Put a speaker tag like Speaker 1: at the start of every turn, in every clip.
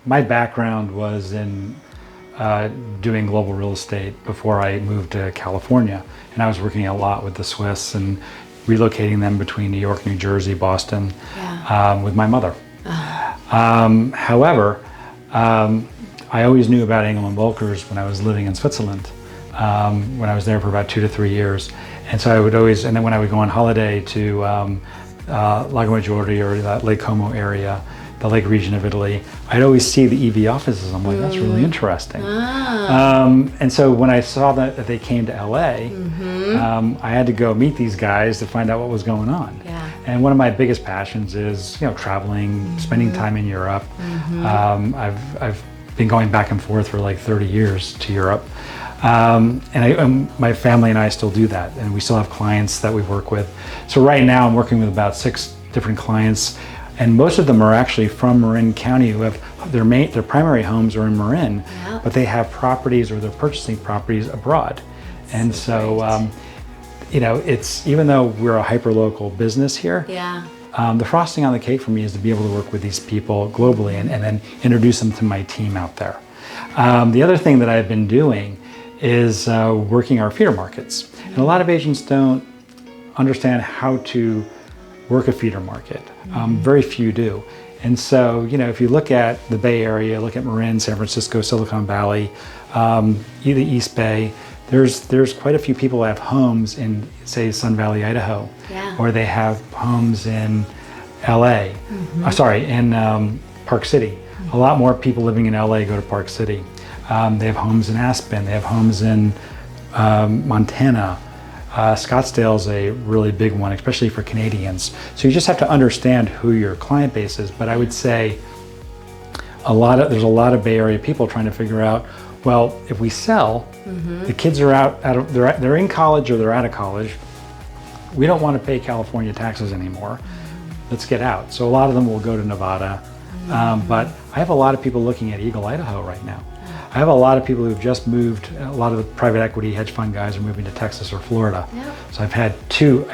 Speaker 1: my background was in doing global real estate before I moved to California. And I was working a lot with the Swiss and relocating them between New York, New Jersey, Boston, with my mother. However, I always knew about Engel Volkers when I was living in Switzerland, when I was there for about 2 to 3 years. And so I would always, and then when I would go on holiday to Lago Maggiore or that Lake Como area, the lake region of Italy, I'd always see the EV offices. I'm like, that's really interesting. And so when I saw that they came to LA, I had to go meet these guys to find out what was going on. And one of my biggest passions is, traveling, spending time in Europe. I've been going back and forth for like 30 years to Europe. And my family and I still do that, and we still have clients that we work with. So right now I'm working with about 6 different clients, and most of them are actually from Marin County, who have their primary homes are in Marin, but they have properties or they're purchasing properties abroad. And so, it's, even though we're a hyper-local business here, the frosting on the cake for me is to be able to work with these people globally and then introduce them to my team out there. The other thing that I've been doing is working our feeder markets. And a lot of agents don't understand how to work a feeder market. Very few do. And so, if you look at the Bay Area, look at Marin, San Francisco, Silicon Valley, the East Bay, there's quite a few people that have homes in, say, Sun Valley, Idaho, or they have homes in LA, in Park City. A lot more people living in LA go to Park City. They have homes in Aspen, they have homes in Montana. Scottsdale's a really big one, especially for Canadians. So you just have to understand who your client base is. But I would say there's a lot of Bay Area people trying to figure out, well, if we sell, the kids are they're in college or they're out of college. We don't want to pay California taxes anymore. Let's get out. So a lot of them will go to Nevada. But I have a lot of people looking at Eagle, Idaho right now. I have a lot of people who've just moved. A lot of the private equity hedge fund guys are moving to Texas or Florida. So I've had two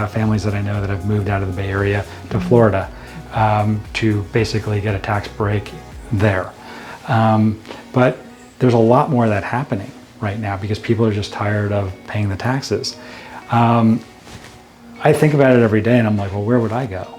Speaker 1: families that I know that have moved out of the Bay Area to Florida to basically get a tax break there. But there's a lot more of that happening right now because people are just tired of paying the taxes. I think about it every day and I'm like, well, where would I go?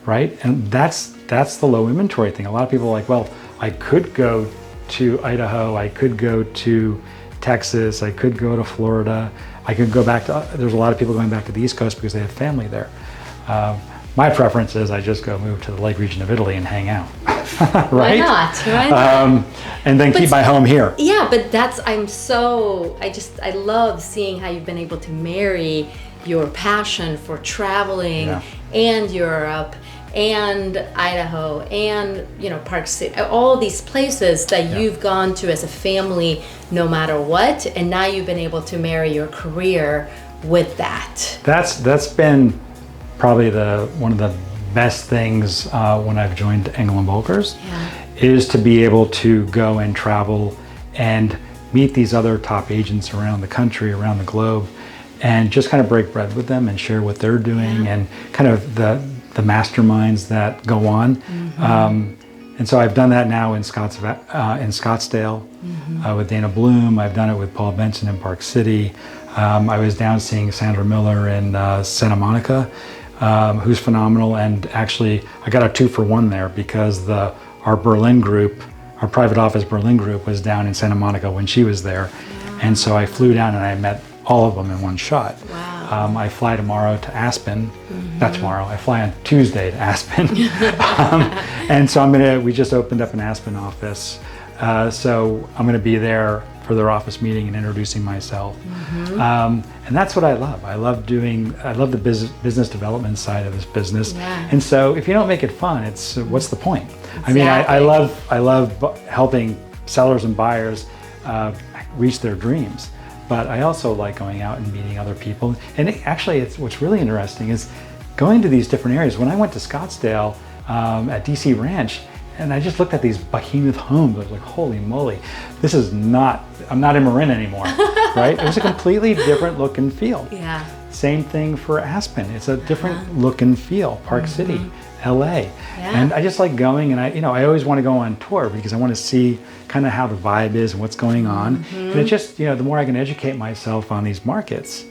Speaker 1: Right? And that's the low inventory thing. A lot of people are like, well, I could go to Idaho, I could go to Texas, I could go to Florida, I could go back to, there's a lot of people going back to the East Coast because they have family there. My preference is I just go move to the lake region of Italy and hang out. Right?
Speaker 2: Why not? Why not?
Speaker 1: And then keep my home here.
Speaker 2: Yeah, but I love seeing how you've been able to marry your passion for traveling and Europe and Idaho and Park City, all these places that you've gone to as a family no matter what, and now you've been able to marry your career with that.
Speaker 1: That's been probably one of the best things when I've joined Engel Volkers, is to be able to go and travel and meet these other top agents around the country, around the globe, and just kind of break bread with them and share what they're doing and kind of the masterminds that go on. And so I've done that now in Scottsdale with Dana Bloom. I've done it with Paul Benson in Park City. I was down seeing Sandra Miller in Santa Monica, who's phenomenal. And actually, I got a 2-for-1 there because our Berlin group, our private office Berlin group, was down in Santa Monica when she was there. And so I flew down and I met all of them in one shot. I fly tomorrow to Aspen. Not tomorrow, I fly on Tuesday to Aspen. And so we just opened up an Aspen office. So I'm gonna be there for their office meeting and introducing myself. And that's what I love. I love the business development side of this business. And so if you don't make it fun, what's the point? Exactly. I mean, I love helping sellers and buyers reach their dreams. But I also like going out and meeting other people. And what's really interesting is going to these different areas. When I went to Scottsdale at DC Ranch, and I just looked at these behemoth homes, I was like, holy moly, I'm not in Marin anymore, right? It was a completely different look and feel. Same thing for Aspen. It's a different look and feel, Park City. LA.
Speaker 2: Yeah.
Speaker 1: And I just like going, and I always want to go on tour because I want to see kind of how the vibe is and what's going on. And it just, the more I can educate myself on these markets,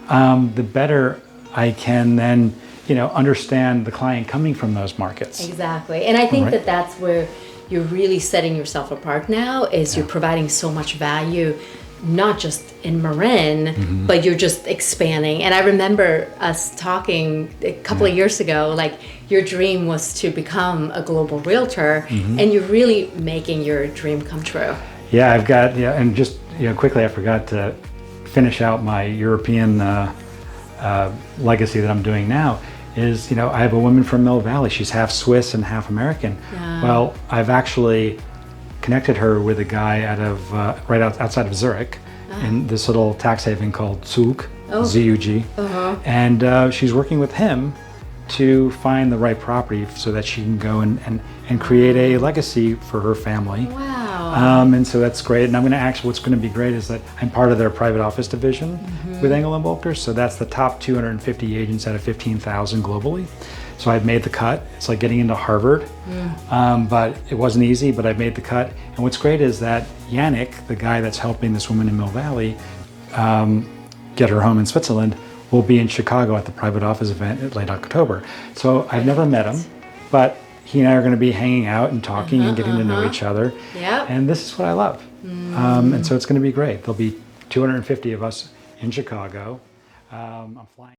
Speaker 1: the better I can then, understand the client coming from those markets.
Speaker 2: Exactly. And I think
Speaker 1: Right.
Speaker 2: that's where you're really setting yourself apart now, is you're providing so much value, not just in Marin, but you're just expanding. And I remember us talking a couple of years ago, like your dream was to become a global realtor, and you're really making your dream come true.
Speaker 1: Yeah, I've got, and just, quickly, I forgot to finish out my European legacy that I'm doing now. Is, I have a woman from Mill Valley. She's half Swiss and half American. Well, I've actually connected her with a guy out of right outside of Zurich in this little tax haven called Zug, Z-U-G. And she's working with him to find the right property so that she can go and create a legacy for her family.
Speaker 2: Wow.
Speaker 1: And so that's great. And I'm going to actually, what's going to be great is that I'm part of their private office division with Engel Volkers. So that's the top 250 agents out of 15,000 globally. So I've made the cut. It's like getting into Harvard, but it wasn't easy, but I've made the cut. And what's great is that Yannick, the guy that's helping this woman in Mill Valley get her home in Switzerland, will be in Chicago at the private office event in late October. So I've never met him, but he and I are going to be hanging out and talking and getting to know each other.
Speaker 2: Yep.
Speaker 1: And this is what I love. And so it's going to be great. There'll be 250 of us in Chicago. I'm flying.